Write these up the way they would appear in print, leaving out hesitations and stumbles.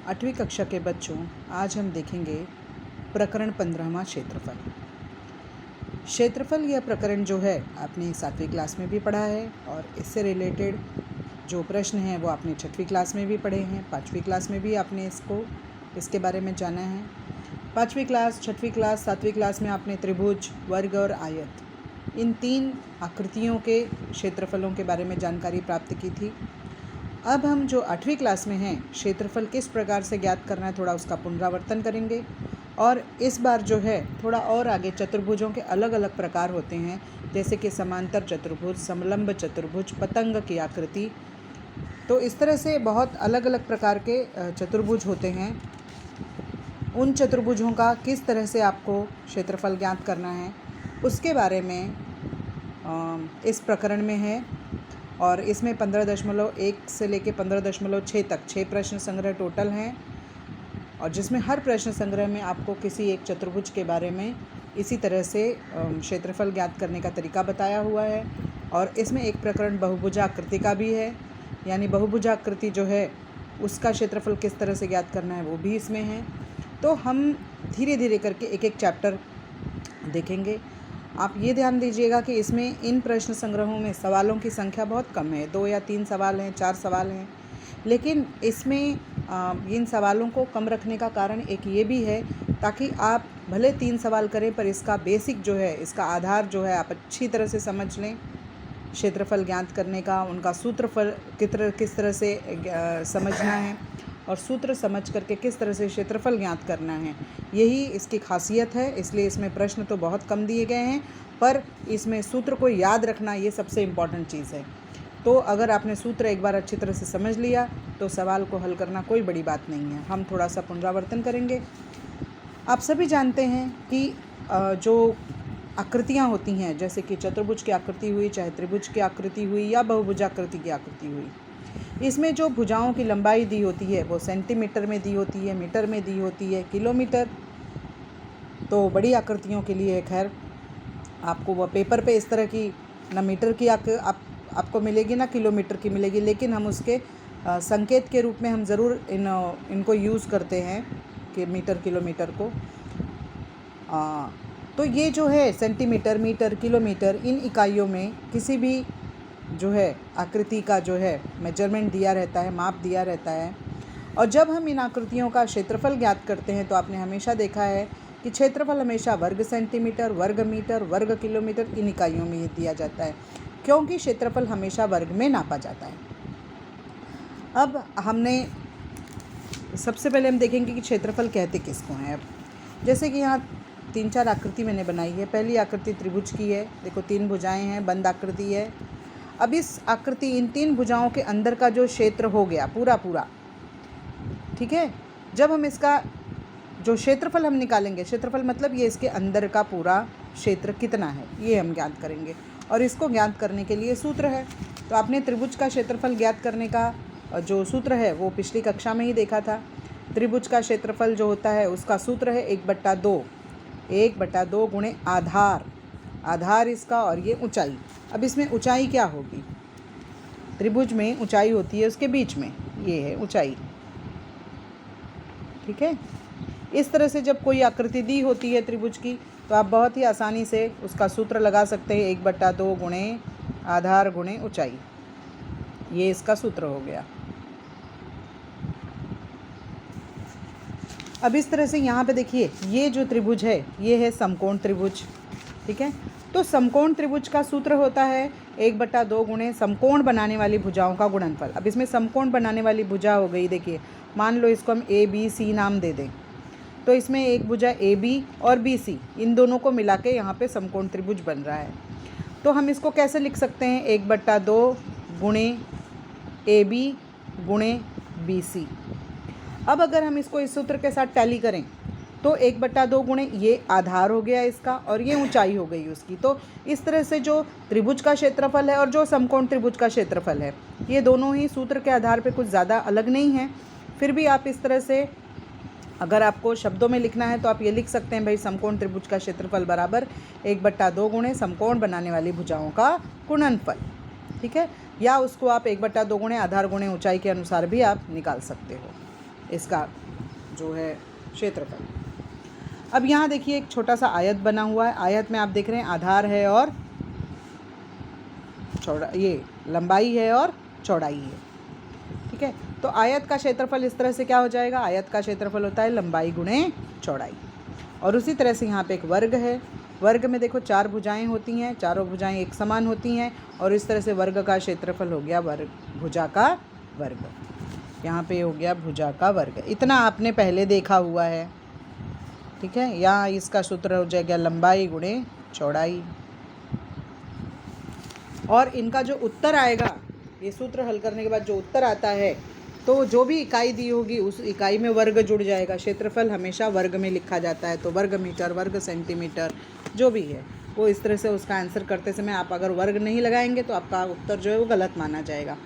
8वीं कक्षा के बच्चों, आज हम देखेंगे प्रकरण 15वां क्षेत्रफल। क्षेत्रफल यह प्रकरण जो है आपने 7वीं क्लास में भी पढ़ा है और इससे रिलेटेड जो प्रश्न हैं वो आपने 6वीं क्लास में भी पढ़े हैं, 5वीं क्लास में भी आपने इसके बारे में जाना है। 5वीं क्लास, 6वीं क्लास, 7वीं क्लास में आपने त्रिभुज, वर्ग और आयत, इन 3 आकृतियों के क्षेत्रफलों के बारे में जानकारी प्राप्त की थी। अब हम जो 8वीं क्लास में हैं, क्षेत्रफल किस प्रकार से ज्ञात करना है, थोड़ा उसका पुनरावर्तन करेंगे। और इस बार जो है थोड़ा और आगे चतुर्भुजों के अलग अलग प्रकार होते हैं, जैसे कि समांतर चतुर्भुज, समलंब चतुर्भुज, पतंग की आकृति। तो इस तरह से बहुत अलग अलग प्रकार के चतुर्भुज होते हैं। उन चतुर्भुजों का किस तरह से आपको क्षेत्रफल ज्ञात करना है उसके बारे में इस प्रकरण में है। और इसमें 15.1 से लेकर 15.6 तक 6 प्रश्न संग्रह टोटल हैं, और जिसमें हर प्रश्न संग्रह में आपको किसी एक चतुर्भुज के बारे में इसी तरह से क्षेत्रफल ज्ञात करने का तरीका बताया हुआ है। और इसमें एक प्रकरण बहुभुजाकृति का भी है, यानी बहुभुजाकृति जो है उसका क्षेत्रफल किस तरह से ज्ञात करना है वो भी इसमें है। तो हम धीरे धीरे करके एक एक चैप्टर देखेंगे। आप ये ध्यान दीजिएगा कि इसमें इन प्रश्न संग्रहों में सवालों की संख्या बहुत कम है, 2 या 3 सवाल हैं, 4 सवाल हैं। लेकिन इसमें इन सवालों को कम रखने का कारण एक ये भी है ताकि आप भले 3 सवाल करें पर इसका बेसिक जो है, इसका आधार जो है आप अच्छी तरह से समझ लें। क्षेत्रफल ज्ञात करने का उनका सूत्रफल किस तरह से समझना है और सूत्र समझ करके किस तरह से क्षेत्रफल ज्ञात करना है, यही इसकी खासियत है। इसलिए इसमें प्रश्न तो बहुत कम दिए गए हैं, पर इसमें सूत्र को याद रखना ये सबसे इम्पॉर्टेंट चीज़ है। तो अगर आपने सूत्र एक बार अच्छी तरह से समझ लिया तो सवाल को हल करना कोई बड़ी बात नहीं है। हम थोड़ा सा पुनरावर्तन करेंगे। आप सभी जानते हैं कि जो आकृतियाँ होती हैं, जैसे कि चतुर्भुज की आकृति हुई, चाहे त्रिभुज की आकृति हुई या बहुभुजाकृति की आकृति हुई, इसमें जो भुजाओं की लंबाई दी होती है वो सेंटीमीटर में दी होती है, मीटर में दी होती है, किलोमीटर। तो बड़ी आकृतियों के लिए खैर आपको वह पेपर पे इस तरह की न मीटर की आपको मिलेगी ना किलोमीटर की मिलेगी, लेकिन हम उसके संकेत के रूप में हम ज़रूर इनको यूज़ करते हैं कि मीटर किलोमीटर को। तो ये जो है सेंटीमीटर, मीटर, किलोमीटर, इन इकाइयों में किसी भी जो है आकृति का जो है मेजरमेंट दिया रहता है, माप दिया रहता है। और जब हम इन आकृतियों का क्षेत्रफल ज्ञात करते हैं तो आपने हमेशा देखा है कि क्षेत्रफल हमेशा वर्ग सेंटीमीटर, वर्ग मीटर, वर्ग किलोमीटर, इन इकाइयों में ही दिया जाता है, क्योंकि क्षेत्रफल हमेशा वर्ग में नापा जाता है। अब सबसे पहले हम देखेंगे कि क्षेत्रफल कहते किसको हैं। अब जैसे कि यहाँ 3-4 आकृति मैंने बनाई है। पहली आकृति त्रिभुज की है, देखो 3 भुजाएं हैं, बंद आकृति है। अब इस आकृति, इन 3 भुजाओं के अंदर का जो क्षेत्र हो गया पूरा, ठीक है। जब हम इसका जो क्षेत्रफल हम निकालेंगे, क्षेत्रफल मतलब ये इसके अंदर का पूरा क्षेत्र कितना है ये हम ज्ञात करेंगे, और इसको ज्ञात करने के लिए सूत्र है। तो आपने त्रिभुज का क्षेत्रफल ज्ञात करने का जो सूत्र है वो पिछली कक्षा में ही देखा था। त्रिभुज का क्षेत्रफल जो होता है उसका सूत्र है 1/2 गुणे आधार इसका, और ये ऊंचाई। अब इसमें ऊंचाई क्या होगी, त्रिभुज में ऊंचाई होती है उसके बीच में, ये है ऊंचाई, ठीक है। इस तरह से जब कोई आकृति दी होती है त्रिभुज की तो आप बहुत ही आसानी से उसका सूत्र लगा सकते हैं, 1/2 गुणे आधार गुणे ऊंचाई, ये इसका सूत्र हो गया। अब इस तरह से यहाँ पे देखिए, ये जो त्रिभुज है ये है समकोण त्रिभुज, ठीक है। तो समकोण त्रिभुज का सूत्र होता है 1/2 गुणे समकोण बनाने वाली भुजाओं का गुणनफल। अब इसमें समकोण बनाने वाली भुजा हो गई, देखिए मान लो इसको हम ABC नाम दे दें, तो इसमें एक भुजा AB और BC, इन दोनों को मिला के यहाँ पे समकोण त्रिभुज बन रहा है। तो हम इसको कैसे लिख सकते हैं, 1/2 गुणे AB गुणे BC। अब अगर हम इसको इस सूत्र के साथ टैली करें तो 1/2 गुणे ये आधार हो गया इसका, और ये ऊंचाई हो गई उसकी। तो इस तरह से जो त्रिभुज का क्षेत्रफल है और जो समकोण त्रिभुज का क्षेत्रफल है, ये दोनों ही सूत्र के आधार पे कुछ ज़्यादा अलग नहीं है। फिर भी आप इस तरह से अगर आपको शब्दों में लिखना है तो आप ये लिख सकते हैं, भाई समकोण त्रिभुज का क्षेत्रफल बराबर 1/2 गुणे समकोण बनाने वाली भुजाओं का गुणनफल, ठीक है। या उसको आप 1/2 गुणे आधार गुणे ऊंचाई के अनुसार भी आप निकाल सकते हो। इसका जो है क्षेत्रफल। अब यहाँ देखिए एक छोटा सा आयत बना हुआ है। आयत में आप देख रहे हैं आधार है और ये लंबाई है और चौड़ाई है, ठीक है। तो आयत का क्षेत्रफल इस तरह से क्या हो जाएगा, आयत का क्षेत्रफल होता है लंबाई गुणे चौड़ाई। और उसी तरह से यहाँ पे एक वर्ग है। वर्ग में देखो 4 भुजाएं होती हैं, चारों भुजाएं एक समान होती हैं, और इस तरह से वर्ग का क्षेत्रफल हो गया भुजा का वर्ग। यहाँ पे हो गया भुजा का वर्ग। इतना आपने पहले देखा हुआ है, ठीक है। यहाँ इसका सूत्र हो जाएगा लंबाई गुणे चौड़ाई। और इनका जो उत्तर आएगा, ये सूत्र हल करने के बाद जो उत्तर आता है, तो जो भी इकाई दी होगी उस इकाई में वर्ग जुड़ जाएगा। क्षेत्रफल हमेशा वर्ग में लिखा जाता है, तो वर्ग मीटर, वर्ग सेंटीमीटर जो भी है वो इस तरह से उसका आंसर करते समय आप अगर वर्ग नहीं लगाएंगे तो आपका उत्तर जो है वो गलत माना जाएगा।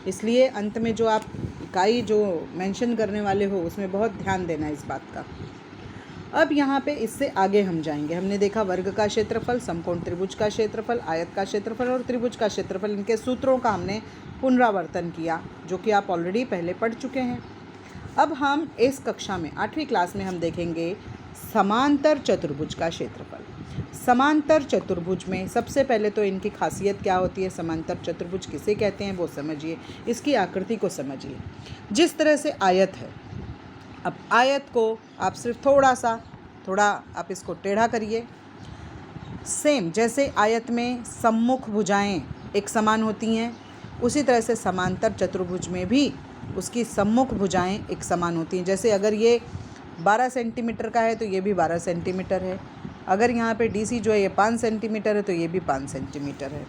इसलिए अंत में जो आप इकाई जो मेंशन करने वाले हो उसमें बहुत ध्यान देना है इस बात का। अब यहाँ पे इससे आगे हम जाएंगे। हमने देखा वर्ग का क्षेत्रफल, समकोण त्रिभुज का क्षेत्रफल, आयत का क्षेत्रफल और त्रिभुज का क्षेत्रफल। इनके सूत्रों का हमने पुनरावर्तन किया, जो कि आप ऑलरेडी पहले पढ़ चुके हैं। अब हम इस कक्षा में 8वीं क्लास में हम देखेंगे समांतर चतुर्भुज का क्षेत्रफल। समांतर चतुर्भुज में सबसे पहले तो इनकी खासियत क्या होती है, समांतर चतुर्भुज किसे कहते हैं वो समझिए, इसकी आकृति को समझिए। जिस तरह से आयत है, अब आयत को आप सिर्फ थोड़ा आप इसको टेढ़ा करिए। सेम जैसे आयत में सम्मुख भुजाएं एक समान होती हैं, उसी तरह से समांतर चतुर्भुज में भी उसकी सम्मुख भुजाएं एक समान होती हैं। जैसे अगर ये 12 सेंटीमीटर का है तो ये भी 12 सेंटीमीटर है। अगर यहाँ पे DC जो है ये 5 सेंटीमीटर है तो ये भी 5 सेंटीमीटर है,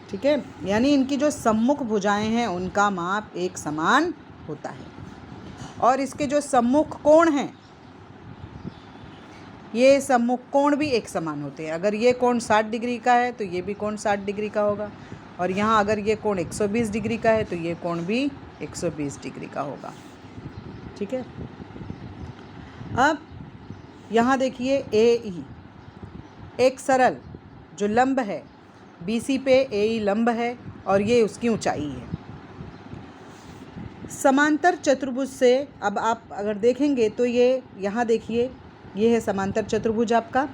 ठीक है। यानी इनकी जो सम्मुख भुजाएं हैं उनका माप एक समान होता है। और इसके जो सम्मुख कोण हैं, ये सम्मुख कोण भी एक समान होते हैं। अगर ये कोण 60 डिग्री का है तो ये भी कोण 60 डिग्री का होगा, और यहाँ अगर ये कोण 120 डिग्री का है तो ये कोण भी 120 डिग्री का होगा, ठीक है। अब यहाँ देखिए AE एक सरल जो लंब है, BC पे AE लंब है और ये उसकी ऊंचाई है। समांतर चतुर्भुज से अब आप अगर देखेंगे तो ये यहाँ देखिए, ये है समांतर चतुर्भुज आपका,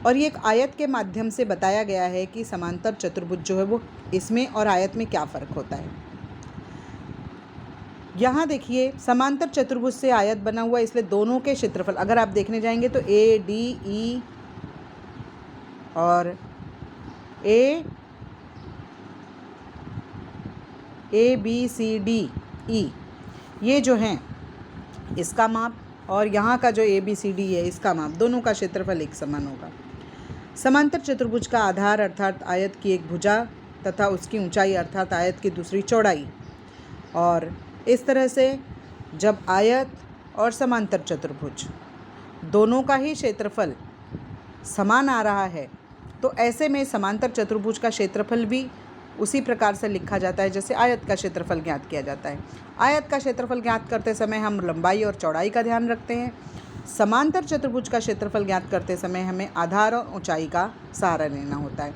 और ये एक आयत के माध्यम से बताया गया है कि समांतर चतुर्भुज जो है वो इसमें और आयत में क्या फ़र्क होता है। यहाँ देखिए समांतर चतुर्भुज से आयत बना हुआ, इसलिए दोनों के क्षेत्रफल अगर आप देखने जाएंगे तो ADE और ABCDE ये जो हैं इसका माप, और यहाँ का जो ABCD है इसका माप, दोनों का क्षेत्रफल एक समान होगा। समांतर चतुर्भुज का आधार अर्थात आयत की एक भुजा तथा उसकी ऊंचाई अर्थात आयत की दूसरी चौड़ाई। और इस तरह से जब आयत और समांतर चतुर्भुज दोनों का ही क्षेत्रफल समान आ रहा है तो ऐसे में समांतर चतुर्भुज का क्षेत्रफल भी उसी प्रकार से लिखा जाता है जैसे आयत का क्षेत्रफल ज्ञात किया जाता है। आयत का क्षेत्रफल ज्ञात करते समय हम लंबाई और चौड़ाई का ध्यान रखते हैं। समांतर चतुर्भुज का क्षेत्रफल ज्ञात करते समय हमें आधार और ऊंचाई का सहारा लेना होता है।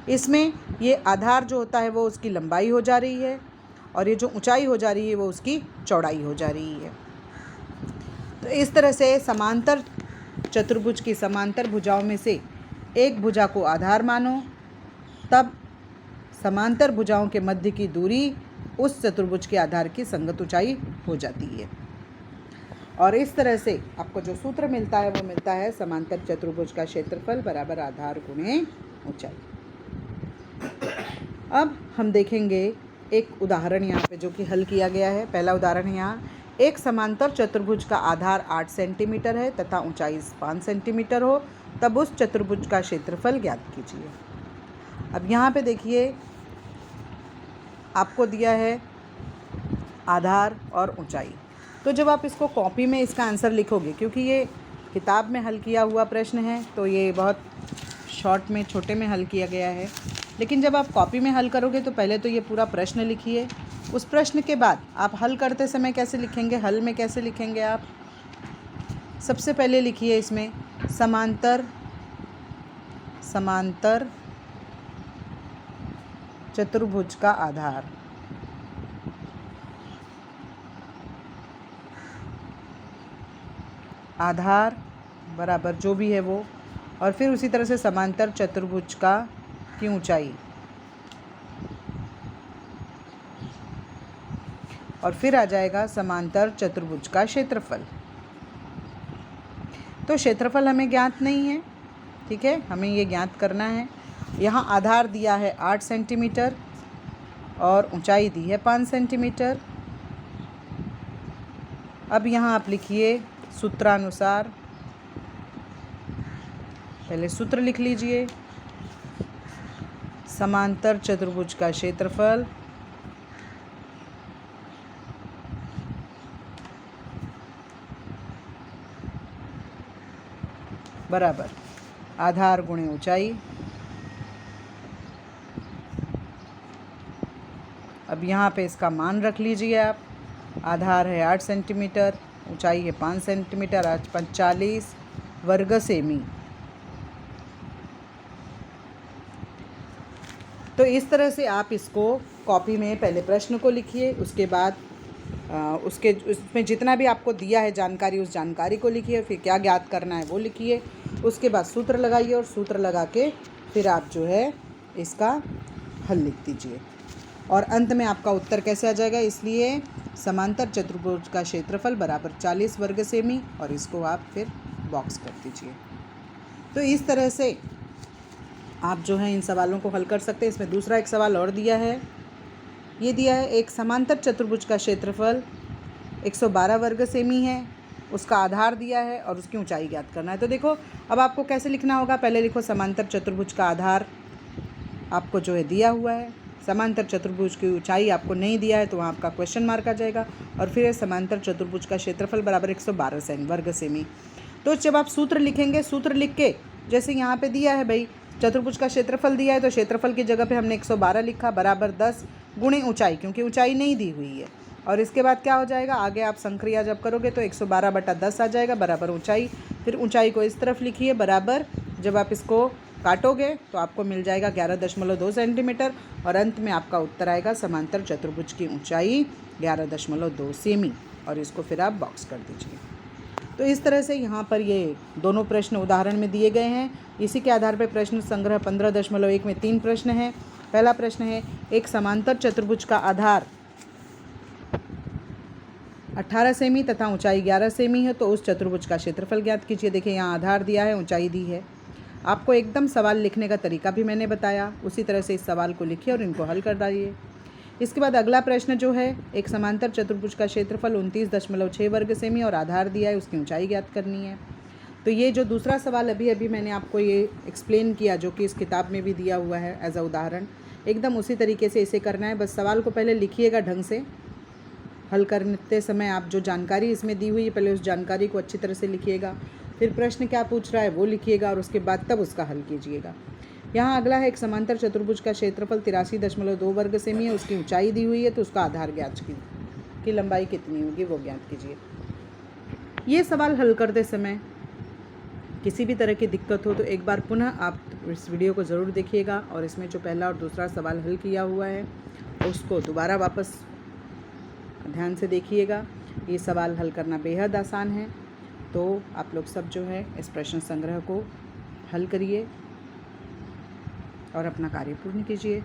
इसमें ये आधार जो होता है वो उसकी लंबाई हो जा रही है, और ये जो ऊंचाई हो जा रही है वो उसकी चौड़ाई हो जा रही है। तो इस तरह से समांतर चतुर्भुज की समांतर भुजाओं में से एक भुजा को आधार मानो, तब समांतर भुजाओं के मध्य की दूरी उस चतुर्भुज के आधार की संगत ऊंचाई हो जाती है। और इस तरह से आपको जो सूत्र मिलता है वो मिलता है समांतर चतुर्भुज का क्षेत्रफल बराबर आधार गुणे ऊंचाई। अब हम देखेंगे एक उदाहरण यहाँ पे जो कि हल किया गया है। पहला उदाहरण है यहाँ, एक समांतर चतुर्भुज का आधार 8 सेंटीमीटर है तथा ऊंचाई 5 सेंटीमीटर हो, तब उस चतुर्भुज का क्षेत्रफल ज्ञात कीजिए। अब यहाँ पे देखिए आपको दिया है आधार और ऊंचाई, तो जब आप इसको कॉपी में इसका आंसर लिखोगे, क्योंकि ये किताब में हल किया हुआ प्रश्न है तो ये बहुत शॉर्ट में छोटे में हल किया गया है, लेकिन जब आप कॉपी में हल करोगे तो पहले तो ये पूरा प्रश्न लिखिए। उस प्रश्न के बाद आप हल करते समय कैसे लिखेंगे, हल में कैसे लिखेंगे आप, सबसे पहले लिखिए इसमें समांतर चतुर्भुज का आधार। आधार बराबर जो भी है वो, और फिर उसी तरह से समांतर चतुर्भुज की ऊंचाई, और फिर आ जाएगा समांतर चतुर्भुज का क्षेत्रफल। तो क्षेत्रफल हमें ज्ञात नहीं है, ठीक है, हमें ये ज्ञात करना है। यहाँ आधार दिया है 8 सेंटीमीटर और ऊंचाई दी है 5 सेंटीमीटर। अब यहाँ आप लिखिए सूत्रानुसार, पहले सूत्र लिख लीजिए। समांतर चतुर्भुज का क्षेत्रफल बराबर आधार गुणे ऊंचाई। अब यहाँ पे इसका मान रख लीजिए आप। आधार है 8 सेंटीमीटर, ऊंचाई है 5 सेंटीमीटर, 45 वर्ग सेमी। तो इस तरह से आप इसको कॉपी में पहले प्रश्न को लिखिए, उसके बाद उसमें जितना भी आपको दिया है जानकारी, उस जानकारी को लिखिए, फिर क्या ज्ञात करना है वो लिखिए, उसके बाद सूत्र लगाइए और सूत्र लगा के फिर आप जो है इसका हल लिख दीजिए और अंत में आपका उत्तर कैसे आ जाएगा। इसलिए समांतर चतुर्भुज का क्षेत्रफल बराबर 40 वर्ग सेमी, और इसको आप फिर बॉक्स कर दीजिए। तो इस तरह से आप जो है इन सवालों को हल कर सकते हैं। इसमें दूसरा एक सवाल और दिया है, ये दिया है एक समांतर चतुर्भुज का क्षेत्रफल 112 वर्ग सेमी है, उसका आधार दिया है और उसकी ऊंचाई ज्ञात करना है। तो देखो अब आपको कैसे लिखना होगा, पहले लिखो समांतर चतुर्भुज का आधार आपको जो है दिया हुआ है, समांतर चतुर्भुज की ऊंचाई आपको नहीं दिया है तो वहाँ आपका क्वेश्चन मार्क आ जाएगा, और फिर समांतर चतुर्भुज का क्षेत्रफल बराबर 112 वर्ग सेमी। तो जब आप सूत्र लिखेंगे, सूत्र लिख के जैसे यहाँ पे दिया है भाई चतुर्भुज का क्षेत्रफल दिया है, तो क्षेत्रफल की जगह पे हमने 112 लिखा बराबर 10 गुणे ऊंचाई, क्योंकि ऊंचाई नहीं दी हुई है। और इसके बाद क्या हो जाएगा, आगे आप संक्रिया जब करोगे तो 112/10 आ जाएगा बराबर ऊंचाई। फिर ऊंचाई को इस तरफ लिखिए बराबर, जब आप इसको काटोगे तो आपको मिल जाएगा 11.2 सेंटीमीटर, और अंत में आपका उत्तर आएगा समांतर चतुर्भुज की ऊंचाई 11.2 सेमी, और इसको फिर आप बॉक्स कर दीजिए। तो इस तरह से यहाँ पर ये दोनों प्रश्न उदाहरण में दिए गए हैं। इसी के आधार पर प्रश्न संग्रह 15.1 में 3 प्रश्न हैं। पहला प्रश्न है, एक समांतर चतुर्भुज का आधार 18 सेमी तथा ऊंचाई 11 सेमी है, तो उस चतुर्भुज का क्षेत्रफल ज्ञात कीजिए। देखिए यहाँ आधार दिया है, ऊंचाई दी है। आपको एकदम सवाल लिखने का तरीका भी मैंने बताया, उसी तरह से इस सवाल को लिखिए और इनको हल कर डालिए। इसके बाद अगला प्रश्न जो है, एक समांतर चतुर्भुज का क्षेत्रफल 29.6 वर्ग सेमी और आधार दिया है, उसकी ऊंचाई ज्ञात करनी है। तो ये जो दूसरा सवाल अभी मैंने आपको ये एक्सप्लेन किया, जो कि इस किताब में भी दिया हुआ है एज अ उदाहरण, एकदम उसी तरीके से इसे करना है। बस सवाल को पहले लिखिएगा ढंग से, हल करते समय आप जो जानकारी इसमें दी हुई है पहले उस जानकारी को अच्छी तरह से लिखिएगा, फिर प्रश्न क्या पूछ रहा है वो लिखिएगा और उसके बाद तब उसका हल कीजिएगा। यहाँ अगला है, एक समांतर चतुर्भुज का क्षेत्रफल 83.2 वर्ग सेमी है, उसकी ऊंचाई दी हुई है, तो उसका आधार ज्ञात की लंबाई कितनी होगी वो ज्ञात कीजिए। ये सवाल हल करते समय किसी भी तरह की दिक्कत हो तो एक बार पुनः आप इस वीडियो को ज़रूर देखिएगा, और इसमें जो पहला और दूसरा सवाल हल किया हुआ है उसको दोबारा वापस ध्यान से देखिएगा। ये सवाल हल करना बेहद आसान है, तो आप लोग सब जो है इस प्रश्न संग्रह को हल करिए और अपना कार्य पूर्ण कीजिए।